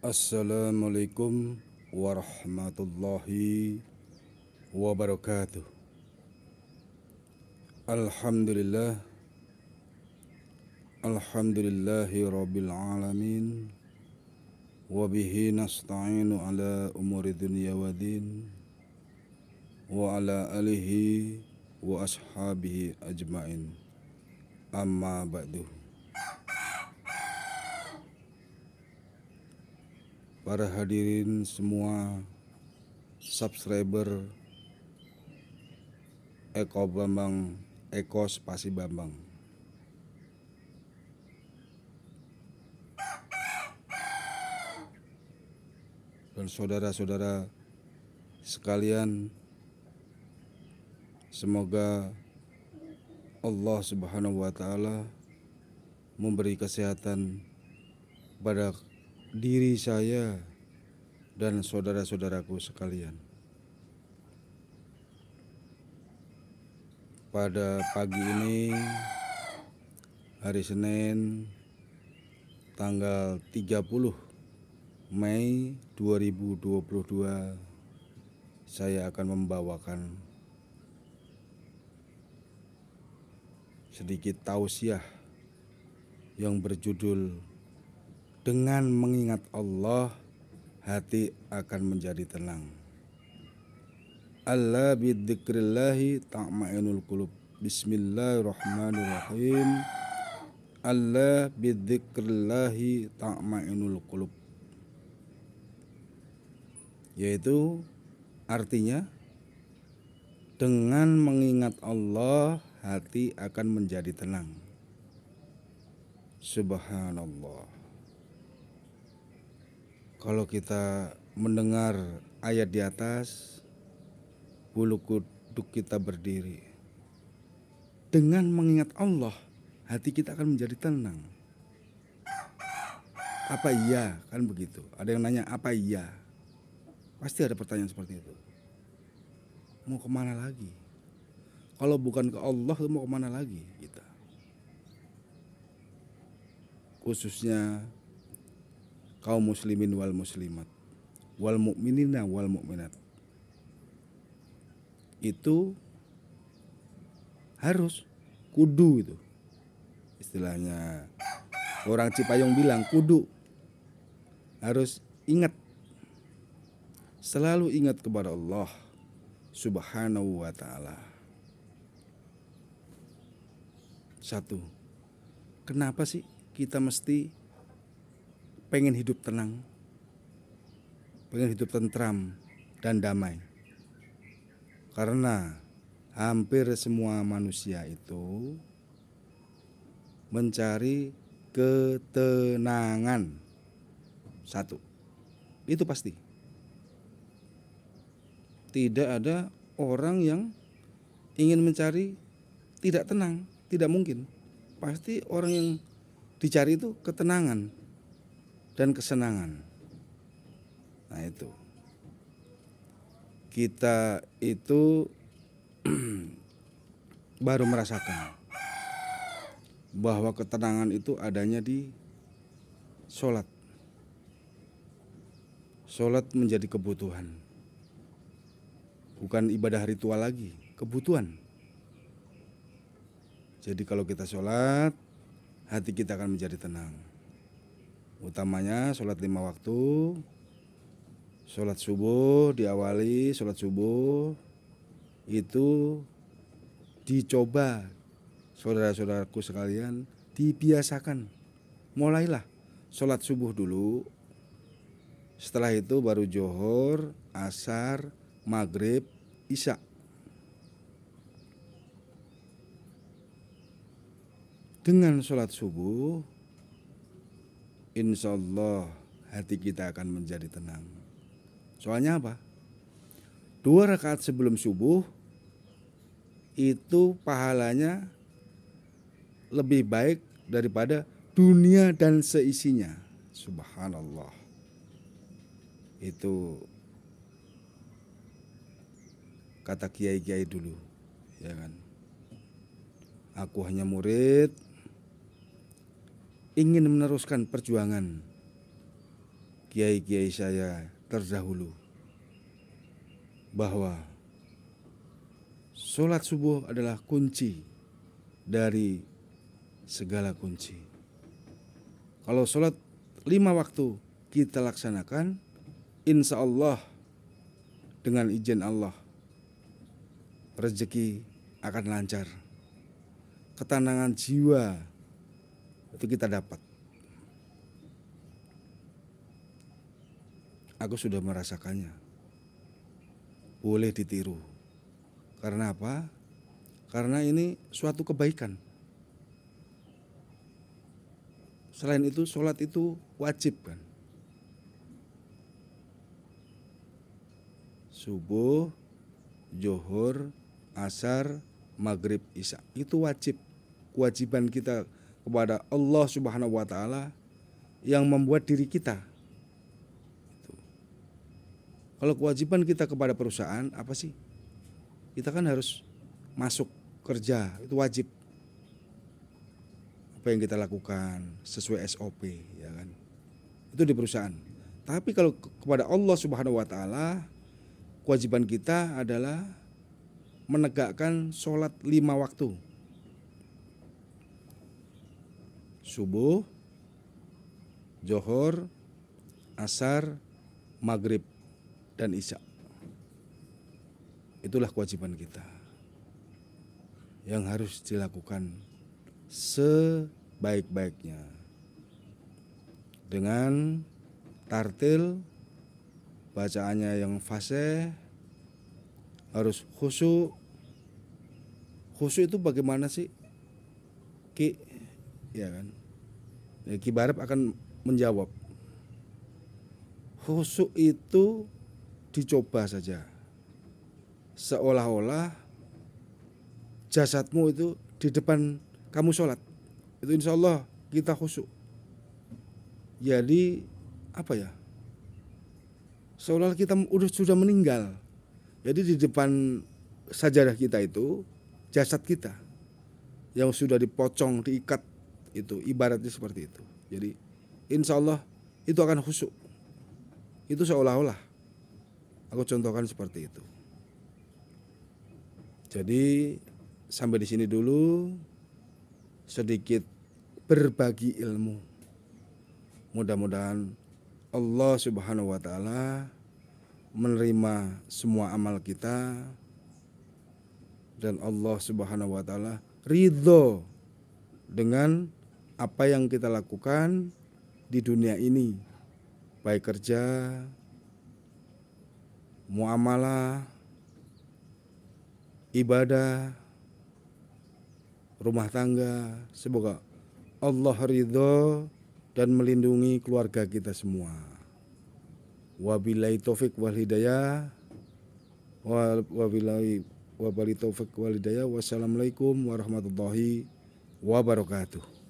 Assalamualaikum warahmatullahi wabarakatuh. Alhamdulillah, alhamdulillahi rabbil alamin. Wabihi nasta'inu ala umuri dunya wa din. Wa ala alihi wa ashabihi ajmain. Amma ba'du. Para hadirin semua, subscriber Eko Bambang, Eko Spasi Bambang. Dan saudara-saudara sekalian, semoga Allah Subhanahu wa Ta'ala memberi kesehatan pada diri saya dan saudara-saudaraku sekalian. Pada pagi ini, hari Senin, tanggal 30 Mei 2022, saya akan membawakan sedikit tausiah yang berjudul "Dengan mengingat Allah, hati akan menjadi tenang." Alla bidzikrillahi ta'mainul qulub. Bismillahirrahmanirrahim. Alla bidzikrillahi ta'mainul qulub. Yaitu artinya, dengan mengingat Allah, hati akan menjadi tenang. Subhanallah. Kalau kita mendengar ayat di atas, bulu kuduk kita berdiri. Dengan mengingat Allah, hati kita akan menjadi tenang. Apa iya? Kan begitu. Ada yang nanya, apa iya? Pasti ada pertanyaan seperti itu. Mau kemana lagi? Kalau bukan ke Allah, mau kemana lagi kita? Khususnya kaum muslimin wal muslimat, wal mu'minina wal mu'minat. Itu harus, kudu itu. Istilahnya orang Cipayung bilang kudu. Harus ingat. Selalu ingat kepada Allah Subhanahu wa Ta'ala. Satu, kenapa sih kita mesti pengen hidup tenang, pengen hidup tentram dan damai? Karena hampir semua manusia itu mencari ketenangan. Satu, itu pasti. Tidak ada orang yang ingin mencari tidak tenang, tidak mungkin. Pasti orang yang dicari itu ketenangan dan kesenangan. Nah itu, kita itu baru merasakan bahwa ketenangan itu adanya di sholat. Sholat menjadi kebutuhan, bukan ibadah ritual lagi, kebutuhan. Jadi kalau kita sholat, hati kita akan menjadi tenang. Utamanya sholat 5 waktu. Sholat subuh diawali, sholat subuh itu dicoba, saudara-saudaraku sekalian, dibiasakan. Mulailah sholat subuh dulu. Setelah itu baru Johor, Asar, Maghrib, Isya. Dengan sholat subuh, insya Allah hati kita akan menjadi tenang. Soalnya apa? 2 rakaat sebelum subuh itu pahalanya lebih baik daripada dunia dan seisinya. Subhanallah. Itu kata kiai-kiai dulu, ya kan? Aku hanya murid, ingin meneruskan perjuangan kiai-kiai saya terdahulu bahwa sholat subuh adalah kunci dari segala kunci. Kalau sholat 5 waktu kita laksanakan, insya Allah dengan izin Allah rezeki akan lancar, ketenangan jiwa itu kita dapat. Aku sudah merasakannya, boleh ditiru. Karena apa? Karena ini suatu kebaikan. Selain itu sholat itu wajib kan. Subuh, zuhur, asar, maghrib, isya itu wajib. Kewajiban kita kepada Allah Subhanahu wa Ta'ala yang membuat diri kita. Kalau kewajiban kita kepada perusahaan apa sih? Kita kan harus masuk kerja, itu wajib. Apa yang kita lakukan sesuai SOP, ya kan? Itu di perusahaan. Tapi kalau kepada Allah Subhanahu wa Ta'ala, kewajiban kita adalah menegakkan sholat 5 waktu. Subuh, zuhur, asar, maghrib, dan isya. Itulah kewajiban kita yang harus dilakukan sebaik-baiknya dengan tartil, bacaannya yang fasih, harus khusyuk. Khusyuk itu bagaimana sih, Ki? Ya kan? Ki Barep akan menjawab. Khusyuk itu dicoba saja, seolah-olah jasadmu itu di depan kamu sholat, itu insya Allah kita khusyuk. Jadi apa ya, seolah kita sudah meninggal. Jadi di depan sajadah kita itu jasad kita yang sudah dipocong, diikat, itu ibaratnya seperti itu. Jadi insya Allah itu akan khusyuk. Itu seolah-olah, aku contohkan seperti itu. Jadi sampai di sini dulu, sedikit berbagi ilmu. Mudah-mudahan Allah Subhanahu wa Ta'ala menerima semua amal kita dan Allah Subhanahu wa Ta'ala ridho dengan apa yang kita lakukan di dunia ini, baik kerja, muamalah, ibadah, rumah tangga. Semoga Allah ridho dan melindungi keluarga kita semua. Wabillahi taufik wal hidayah. Wabillahi taufik wal hidayah. Wassalamualaikum warahmatullahi wabarakatuh.